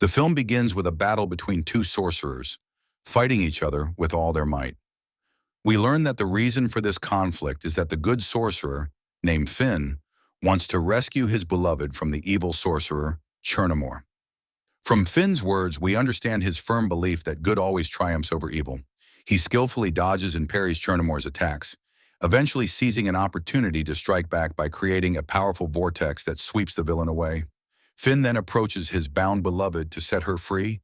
The film begins with a battle between two sorcerers, fighting each other with all their might. We learn that the reason for this conflict is that the good sorcerer, named Finn, wants to rescue his beloved from the evil sorcerer, Chernomor. From Finn's words, we understand his firm belief that good always triumphs over evil. He skillfully dodges and parries Chernomor's attacks, eventually seizing an opportunity to strike back by creating a powerful vortex that sweeps the villain away. Finn then approaches his bound beloved to set her free,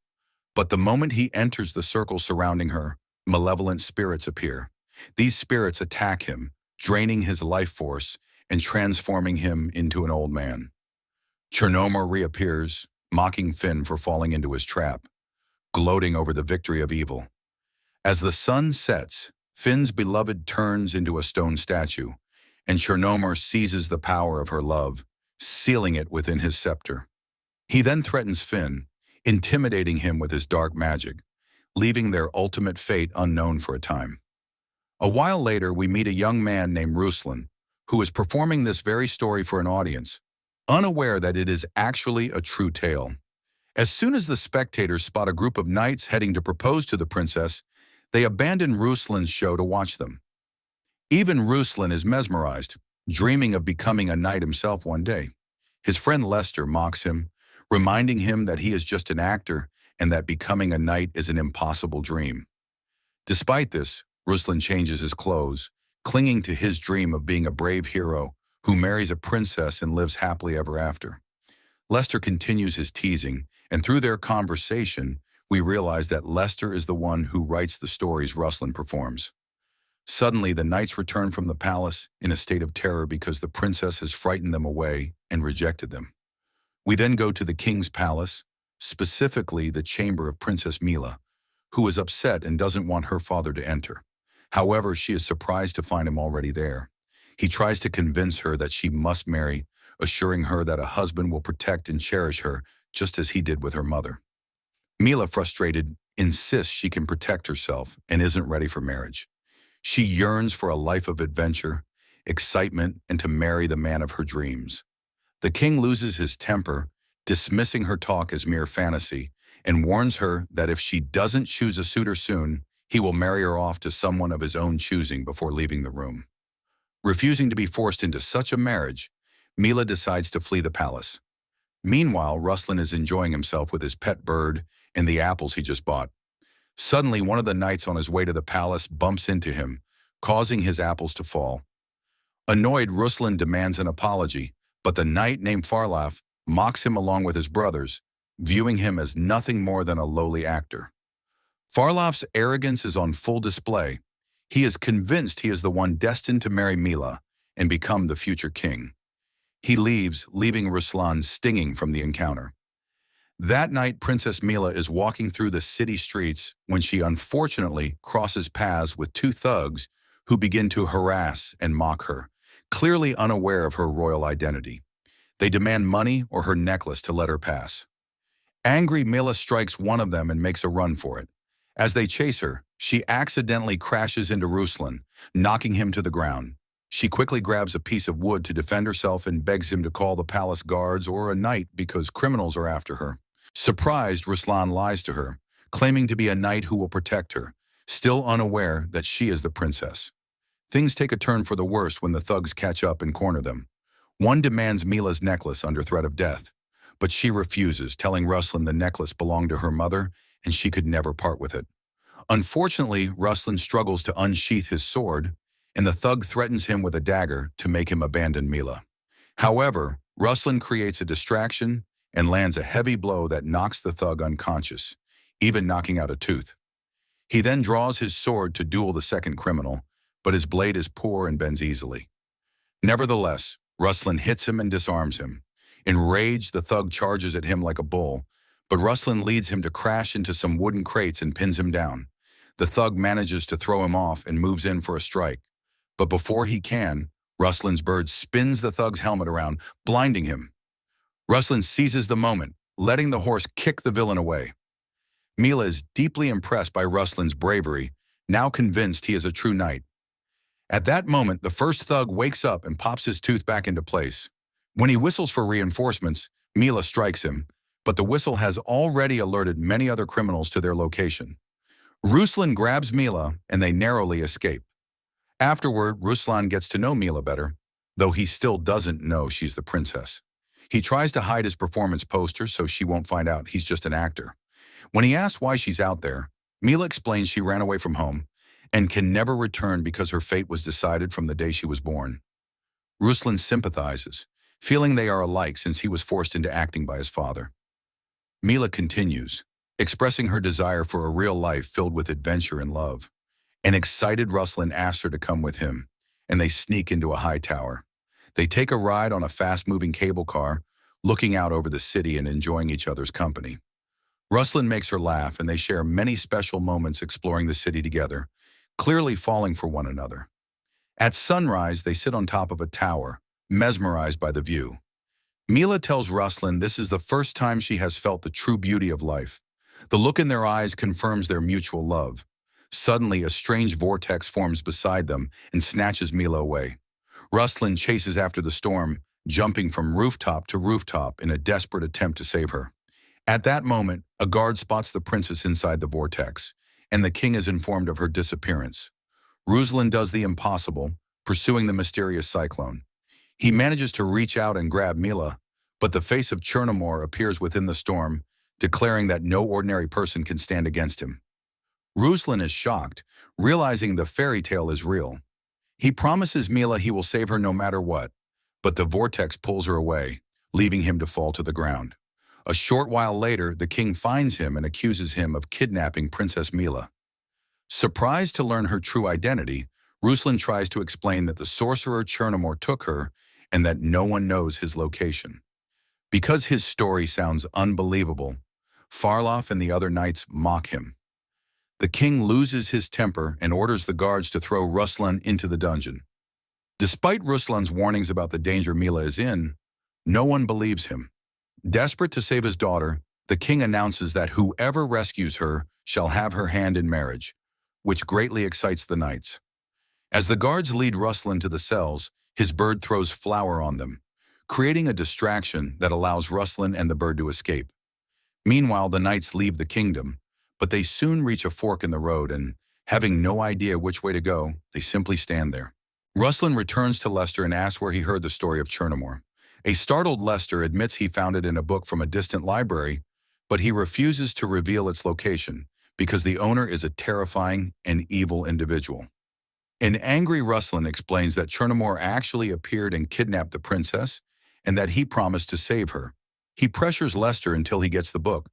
but the moment he enters the circle surrounding her, malevolent spirits appear. These spirits attack him, draining his life force and transforming him into an old man. Chernomor reappears, mocking Finn for falling into his trap, gloating over the victory of evil. As the sun sets, Finn's beloved turns into a stone statue, and Chernomor seizes the power of her love, sealing it within his scepter. He then threatens Finn, intimidating him with his dark magic, leaving their ultimate fate unknown for a time. A while later, we meet a young man named Roolin, who is performing this very story for an audience, unaware that it is actually a true tale. As soon as the spectators spot a group of knights heading to propose to the princess, they abandon Roolin's show to watch them. Even Roolin is mesmerized, dreaming of becoming a knight himself one day. His friend Lester mocks him, reminding him that he is just an actor and that becoming a knight is an impossible dream. Despite this, Roolin changes his clothes, clinging to his dream of being a brave hero who marries a princess and lives happily ever after. Lester continues his teasing, and through their conversation, we realize that Lester is the one who writes the stories Roolin performs. Suddenly, the knights return from the palace in a state of terror because the princess has frightened them away and rejected them. We then go to the king's palace, specifically the chamber of Princess Mila, who is upset and doesn't want her father to enter. However, she is surprised to find him already there. He tries to convince her that she must marry, assuring her that a husband will protect and cherish her, just as he did with her mother. Mila, frustrated, insists she can protect herself and isn't ready for marriage. She yearns for a life of adventure, excitement, and to marry the man of her dreams. The king loses his temper, dismissing her talk as mere fantasy, and warns her that if she doesn't choose a suitor soon, he will marry her off to someone of his own choosing before leaving the room. Refusing to be forced into such a marriage, Mila decides to flee the palace. Meanwhile, Roolin is enjoying himself with his pet bird and the apples he just bought. Suddenly, one of the knights on his way to the palace bumps into him, causing his apples to fall. Annoyed, Roolin demands an apology, but the knight named Farlaf mocks him along with his brothers, viewing him as nothing more than a lowly actor. Farlaf's arrogance is on full display. He is convinced he is the one destined to marry Mila and become the future king. He leaves, leaving Roolin stinging from the encounter. That night, Princess Mila is walking through the city streets when she unfortunately crosses paths with two thugs who begin to harass and mock her, clearly unaware of her royal identity. They demand money or her necklace to let her pass. Angry, Mila strikes one of them and makes a run for it. As they chase her, she accidentally crashes into Roolin, knocking him to the ground. She quickly grabs a piece of wood to defend herself and begs him to call the palace guards or a knight because criminals are after her. Surprised, Roolin lies to her, claiming to be a knight who will protect her, still unaware that she is the princess. Things take a turn for the worst when the thugs catch up and corner them. One demands Mila's necklace under threat of death, but she refuses, telling Roolin the necklace belonged to her mother and she could never part with it. Unfortunately, Roolin struggles to unsheath his sword, and the thug threatens him with a dagger to make him abandon Mila. However, Roolin creates a distraction and lands a heavy blow that knocks the thug unconscious, even knocking out a tooth. He then draws his sword to duel the second criminal, but his blade is poor and bends easily. Nevertheless, Roolin hits him and disarms him. Enraged, the thug charges at him like a bull, but Roolin leads him to crash into some wooden crates and pins him down. The thug manages to throw him off and moves in for a strike. But before he can, Roolin's bird spins the thug's helmet around, blinding him. Roolin seizes the moment, letting the horse kick the villain away. Mila is deeply impressed by Roolin's bravery, now convinced he is a true knight. At that moment, the first thug wakes up and pops his tooth back into place. When he whistles for reinforcements, Mila strikes him, but the whistle has already alerted many other criminals to their location. Ruslan grabs Mila, and they narrowly escape. Afterward, Ruslan gets to know Mila better, though he still doesn't know she's the princess. He tries to hide his performance poster so she won't find out he's just an actor. When he asks why she's out there, Mila explains she ran away from home and can never return because her fate was decided from the day she was born. Ruslan sympathizes, feeling they are alike since he was forced into acting by his father. Mila continues, expressing her desire for a real life filled with adventure and love. An excited Ruslan asks her to come with him, and they sneak into a high tower. They take a ride on a fast-moving cable car, looking out over the city and enjoying each other's company. Ruslan makes her laugh, and they share many special moments exploring the city together, clearly falling for one another. At sunrise, they sit on top of a tower, mesmerized by the view. Mila tells Ruslan this is the first time she has felt the true beauty of life. The look in their eyes confirms their mutual love. Suddenly, a strange vortex forms beside them and snatches Mila away. Ruslan chases after the storm, jumping from rooftop to rooftop in a desperate attempt to save her. At that moment, a guard spots the princess inside the vortex, and the king is informed of her disappearance. Ruslan does the impossible, pursuing the mysterious cyclone. He manages to reach out and grab Mila, but the face of Chernomor appears within the storm, declaring that no ordinary person can stand against him. Ruslan is shocked, realizing the fairy tale is real. He promises Mila he will save her no matter what, but the vortex pulls her away, leaving him to fall to the ground. A short while later, the king finds him and accuses him of kidnapping Princess Mila. Surprised to learn her true identity, Ruslan tries to explain that the sorcerer Chernomor took her and that no one knows his location. Because his story sounds unbelievable, Farloff and the other knights mock him. The king loses his temper and orders the guards to throw Ruslan into the dungeon. Despite Ruslan's warnings about the danger Mila is in, no one believes him. Desperate to save his daughter, the king announces that whoever rescues her shall have her hand in marriage, which greatly excites the knights. As the guards lead Ruslan to the cells, his bird throws flour on them, creating a distraction that allows Ruslan and the bird to escape. Meanwhile, the knights leave the kingdom, but they soon reach a fork in the road and, having no idea which way to go, they simply stand there. Ruslan returns to Lester and asks where he heard the story of Chernomor. A startled Lester admits he found it in a book from a distant library, but he refuses to reveal its location because the owner is a terrifying and evil individual. An angry Ruslan explains that Chernomor actually appeared and kidnapped the princess, and that he promised to save her. He pressures Lester until he gets the book,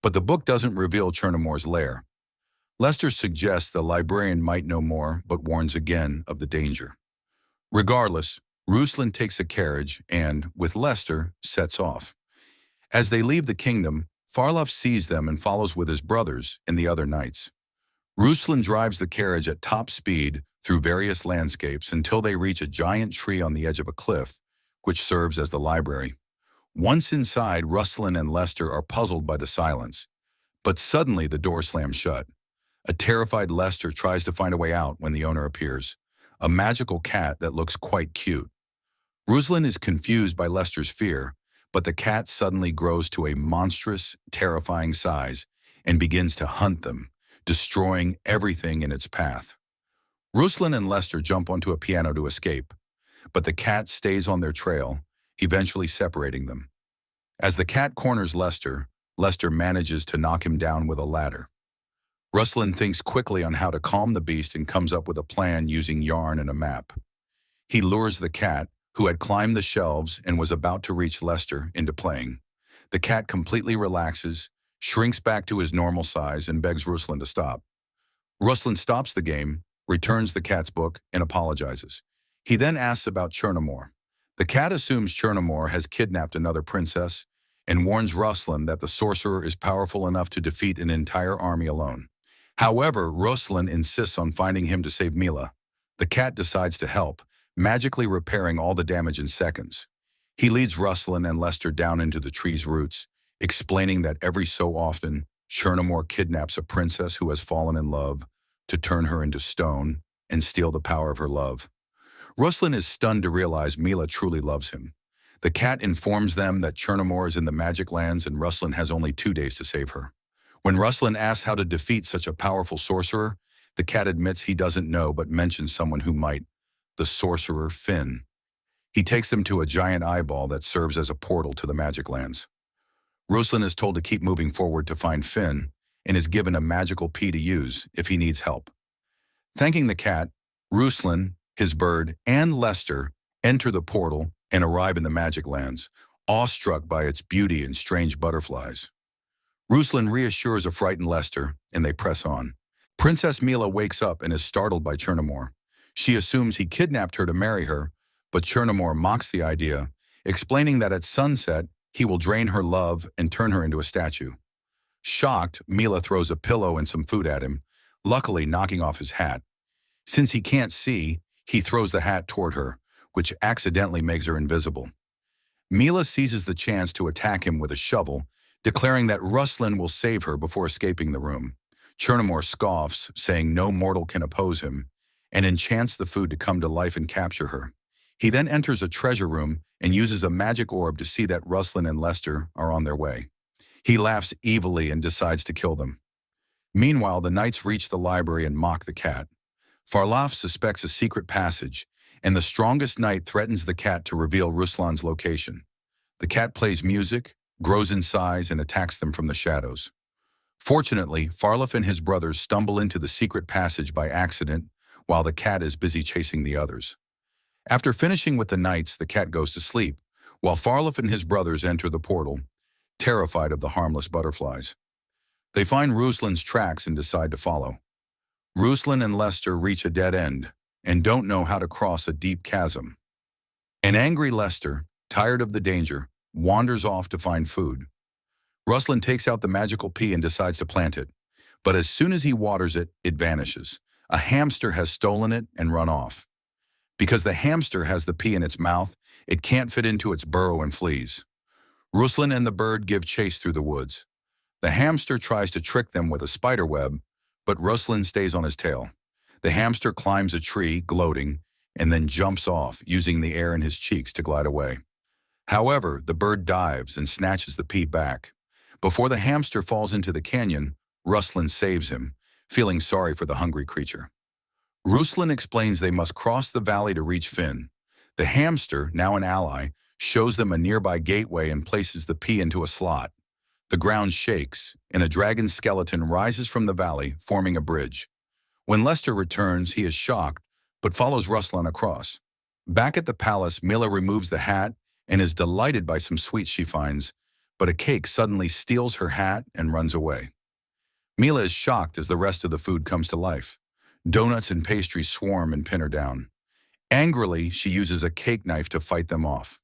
but the book doesn't reveal Chernomor's lair. Lester suggests the librarian might know more, but warns again of the danger. Regardless, Ruslan takes a carriage and, with Lester, sets off. As they leave the kingdom, Farloff sees them and follows with his brothers and the other knights. Ruslan drives the carriage at top speed through various landscapes until they reach a giant tree on the edge of a cliff, which serves as the library. Once inside, Ruslan and Lester are puzzled by the silence. But suddenly the door slams shut. A terrified Lester tries to find a way out when the owner appears, a magical cat that looks quite cute. Ruslan is confused by Lester's fear, but the cat suddenly grows to a monstrous, terrifying size and begins to hunt them, destroying everything in its path. Ruslan and Lester jump onto a piano to escape, but the cat stays on their trail, eventually separating them. As the cat corners Lester, Lester manages to knock him down with a ladder. Ruslan thinks quickly on how to calm the beast and comes up with a plan using yarn and a map. He lures the cat, who had climbed the shelves and was about to reach Lester, into playing. The cat completely relaxes, shrinks back to his normal size, and begs Ruslan to stop. Ruslan stops the game, returns the cat's book, and apologizes. He then asks about Chernomor. The cat assumes Chernomor has kidnapped another princess and warns Ruslan that the sorcerer is powerful enough to defeat an entire army alone. However, Ruslan insists on finding him to save Mila. The cat decides to help, magically repairing all the damage in seconds. He leads Ruslan and Lester down into the tree's roots, explaining that every so often, Chernomor kidnaps a princess who has fallen in love to turn her into stone and steal the power of her love. Ruslan is stunned to realize Mila truly loves him. The cat informs them that Chernomor is in the magic lands and Roolin has only 2 days to save her. When Roolin asks how to defeat such a powerful sorcerer, the cat admits he doesn't know but mentions someone who might, the sorcerer Finn. He takes them to a giant eyeball that serves as a portal to the magic lands. Roolin is told to keep moving forward to find Finn and is given a magical pea to use if he needs help. Thanking the cat, Roolin, his bird, and Lester enter the portal and arrive in the magic lands, awestruck by its beauty and strange butterflies. Roolin reassures a frightened Lester, and they press on. Princess Mila wakes up and is startled by Chernomor. She assumes he kidnapped her to marry her, but Chernomor mocks the idea, explaining that at sunset, he will drain her love and turn her into a statue. Shocked, Mila throws a pillow and some food at him, luckily knocking off his hat. Since he can't see, he throws the hat toward her, which accidentally makes her invisible. Mila seizes the chance to attack him with a shovel, declaring that Roolin will save her before escaping the room. Chernomor scoffs, saying no mortal can oppose him, and enchants the food to come to life and capture her. He then enters a treasure room and uses a magic orb to see that Roolin and Lester are on their way. He laughs evilly and decides to kill them. Meanwhile, the knights reach the library and mock the cat. Farloff suspects a secret passage, and the strongest knight threatens the cat to reveal Ruslan's location. The cat plays music, grows in size, and attacks them from the shadows. Fortunately, Farloff and his brothers stumble into the secret passage by accident, while the cat is busy chasing the others. After finishing with the knights, the cat goes to sleep, while Farloff and his brothers enter the portal, terrified of the harmless butterflies. They find Ruslan's tracks and decide to follow. Roolin and Lester reach a dead end and don't know how to cross a deep chasm. An angry Lester, tired of the danger, wanders off to find food. Roolin takes out the magical pea and decides to plant it, but as soon as he waters it, it vanishes. A hamster has stolen it and run off. Because the hamster has the pea in its mouth, it can't fit into its burrow and flees. Roolin and the bird give chase through the woods. The hamster tries to trick them with a spider web, but Roolin stays on his tail. The hamster climbs a tree, gloating, and then jumps off, using the air in his cheeks to glide away. However, the bird dives and snatches the pea back. Before the hamster falls into the canyon, Roolin saves him, feeling sorry for the hungry creature. Roolin explains they must cross the valley to reach Finn. The hamster, now an ally, shows them a nearby gateway and places the pea into a slot. The ground shakes, and a dragon skeleton rises from the valley, forming a bridge. When Lester returns, he is shocked, but follows Roolin across. Back at the palace, Mila removes the hat and is delighted by some sweets she finds, but a cake suddenly steals her hat and runs away. Mila is shocked as the rest of the food comes to life. Donuts and pastries swarm and pin her down. Angrily, she uses a cake knife to fight them off.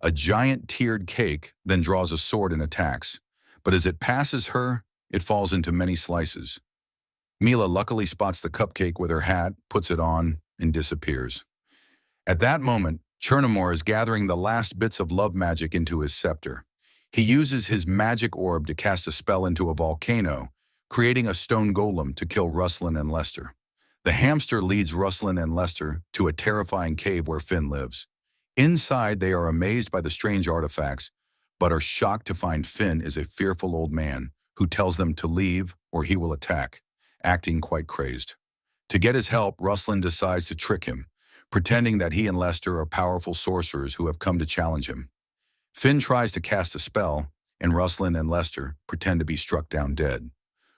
A giant tiered cake then draws a sword and attacks, but as it passes her, it falls into many slices. Mila luckily spots the cupcake with her hat, puts it on, and disappears. At that moment, Chernomor is gathering the last bits of love magic into his scepter. He uses his magic orb to cast a spell into a volcano, creating a stone golem to kill Roolin and Lester. The hamster leads Roolin and Lester to a terrifying cave where Finn lives. Inside, they are amazed by the strange artifacts, but are shocked to find Finn is a fearful old man who tells them to leave or he will attack, acting quite crazed. To get his help, Roolin decides to trick him, pretending that he and Lester are powerful sorcerers who have come to challenge him. Finn tries to cast a spell, and Roolin and Lester pretend to be struck down dead.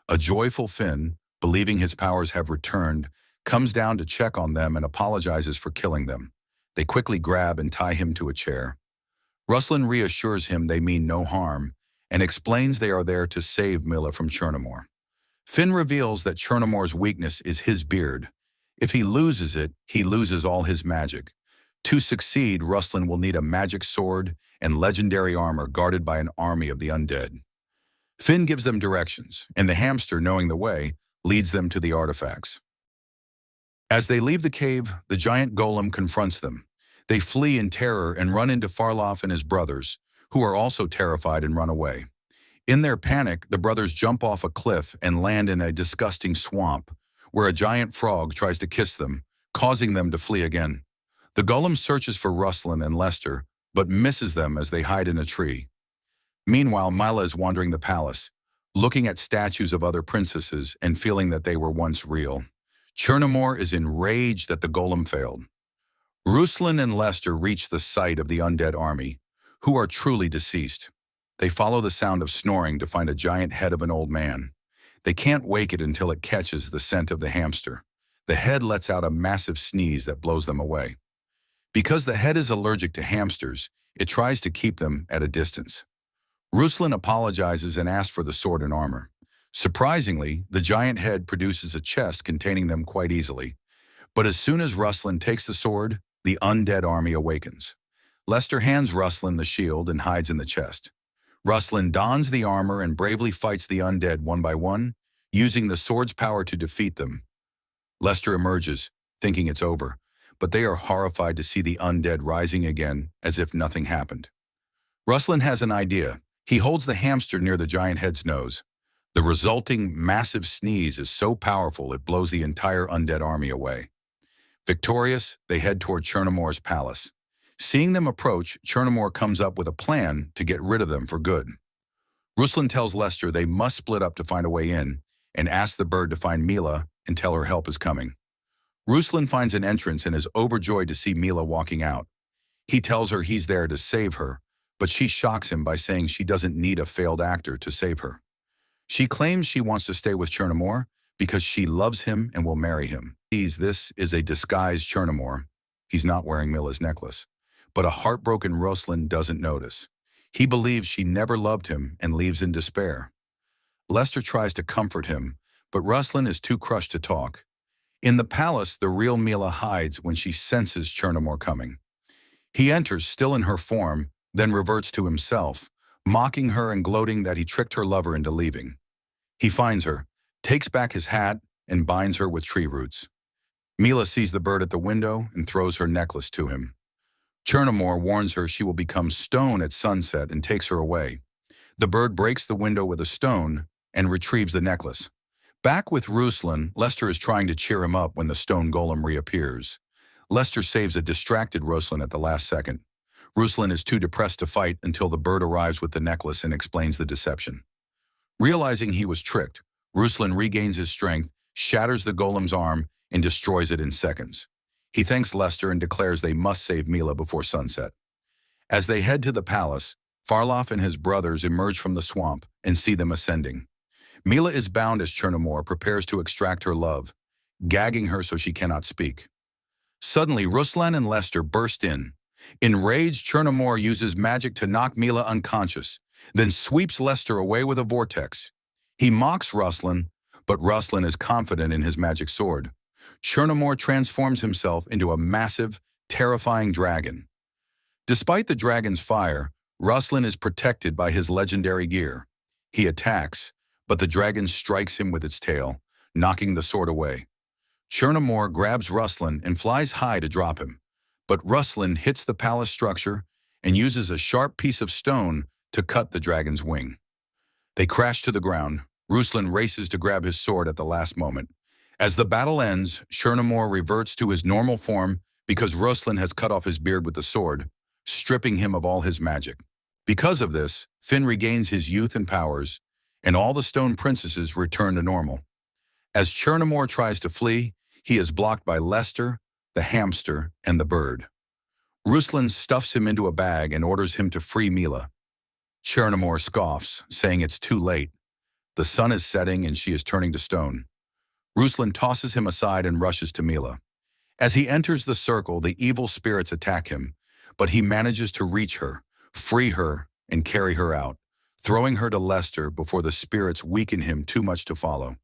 A joyful Finn, believing his powers have returned, comes down to check on them and apologizes for killing them. They quickly grab and tie him to a chair. Roolin reassures him they mean no harm and explains they are there to save Mila from Chernomor. Finn reveals that Chernomor's weakness is his beard. If he loses it, he loses all his magic. To succeed, Roolin will need a magic sword and legendary armor guarded by an army of the undead. Finn gives them directions, and the hamster, knowing the way, leads them to the artifacts. As they leave the cave, the giant golem confronts them. They flee in terror and run into Farloff and his brothers, who are also terrified and run away. In their panic, the brothers jump off a cliff and land in a disgusting swamp, where a giant frog tries to kiss them, causing them to flee again. The golem searches for Roolin and Lester, but misses them as they hide in a tree. Meanwhile, Mila is wandering the palace, looking at statues of other princesses and feeling that they were once real. Chernomor is enraged that the golem failed. Roolin and Lester reach the site of the undead army, who are truly deceased. They follow the sound of snoring to find a giant head of an old man. They can't wake it until it catches the scent of the hamster. The head lets out a massive sneeze that blows them away. Because the head is allergic to hamsters, it tries to keep them at a distance. Roolin apologizes and asks for the sword and armor. Surprisingly, the giant head produces a chest containing them quite easily. But as soon as Roolin takes the sword, the undead army awakens. Lester hands Roolin the shield and hides in the chest. Roolin dons the armor and bravely fights the undead one by one, using the sword's power to defeat them. Lester emerges, thinking it's over, but they are horrified to see the undead rising again as if nothing happened. Roolin has an idea. He holds the hamster near the giant head's nose. The resulting massive sneeze is so powerful it blows the entire undead army away. Victorious, they head toward Chernomor's palace. Seeing them approach, Chernomor comes up with a plan to get rid of them for good. Roolin tells Lester they must split up to find a way in, and asks the bird to find Mila and tell her help is coming. Roolin finds an entrance and is overjoyed to see Mila walking out. He tells her he's there to save her, but she shocks him by saying she doesn't need a failed actor to save her. She claims she wants to stay with Chernomor because she loves him and will marry him. This is a disguised Chernomor. He's not wearing Mila's necklace. But a heartbroken Roolin doesn't notice. He believes she never loved him and leaves in despair. Lester tries to comfort him, but Roolin is too crushed to talk. In the palace, the real Mila hides when she senses Chernomor coming. He enters, still in her form, then reverts to himself, mocking her and gloating that he tricked her lover into leaving. He finds her, takes back his hat, and binds her with tree roots. Mila sees the bird at the window and throws her necklace to him. Chernomor warns her she will become stone at sunset and takes her away. The bird breaks the window with a stone and retrieves the necklace. Back with Roolin, Lester is trying to cheer him up when the stone golem reappears. Lester saves a distracted Roolin at the last second. Roolin is too depressed to fight until the bird arrives with the necklace and explains the deception. Realizing he was tricked, Roolin regains his strength, shatters the golem's arm, and destroys it in seconds. He thanks Lester and declares they must save Mila before sunset. As they head to the palace, Farloff and his brothers emerge from the swamp and see them ascending. Mila is bound as Chernomor prepares to extract her love, gagging her so she cannot speak. Suddenly, Roolin and Lester burst in. Enraged, Chernomor uses magic to knock Mila unconscious, then sweeps Lester away with a vortex. He mocks Roolin, but Roolin is confident in his magic sword. Chernomor transforms himself into a massive, terrifying dragon. Despite the dragon's fire, Roolin is protected by his legendary gear. He attacks, but the dragon strikes him with its tail, knocking the sword away. Chernomor grabs Roolin and flies high to drop him, but Roolin hits the palace structure and uses a sharp piece of stone to cut the dragon's wing. They crash to the ground. Roolin races to grab his sword at the last moment. As the battle ends, Chernomor reverts to his normal form because Roolin has cut off his beard with the sword, stripping him of all his magic. Because of this, Finn regains his youth and powers, and all the stone princesses return to normal. As Chernomor tries to flee, he is blocked by Lester, the hamster, and the bird. Roolin stuffs him into a bag and orders him to free Mila. Chernomor scoffs, saying it's too late. The sun is setting and she is turning to stone. Roolin tosses him aside and rushes to Mila. As he enters the circle, the evil spirits attack him, but he manages to reach her, free her, and carry her out, throwing her to Lester before the spirits weaken him too much to follow.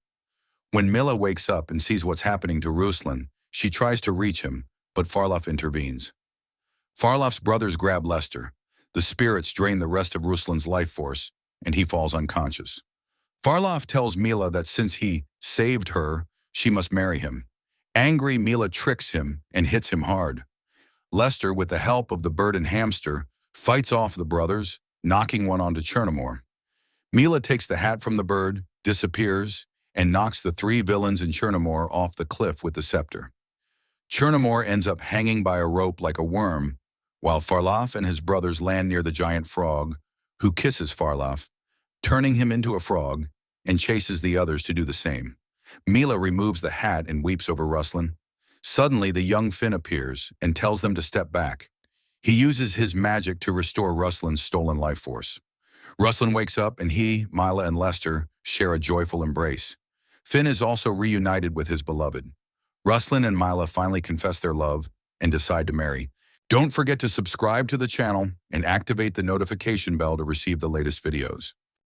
When Mila wakes up and sees what's happening to Roolin, she tries to reach him, but Farloff intervenes. Farloff's brothers grab Lester. The spirits drain the rest of Roolin's life force, and he falls unconscious. Farloff tells Mila that since he saved her, she must marry him. Angry, Mila tricks him and hits him hard. Lester, with the help of the bird and hamster, fights off the brothers, knocking one onto Chernomor. Mila takes the hat from the bird, disappears, and knocks the three villains in Chernomor off the cliff with the scepter. Chernomor ends up hanging by a rope like a worm, while Farlaf and his brothers land near the giant frog, who kisses Farlaf, turning him into a frog, and chases the others to do the same. Mila removes the hat and weeps over Ruslan. Suddenly, the young Finn appears and tells them to step back. He uses his magic to restore Ruslan's stolen life force. Ruslan wakes up and he, Mila, and Lester share a joyful embrace. Finn is also reunited with his beloved. Ruslan and Mila finally confess their love and decide to marry. Don't forget to subscribe to the channel and activate the notification bell to receive the latest videos.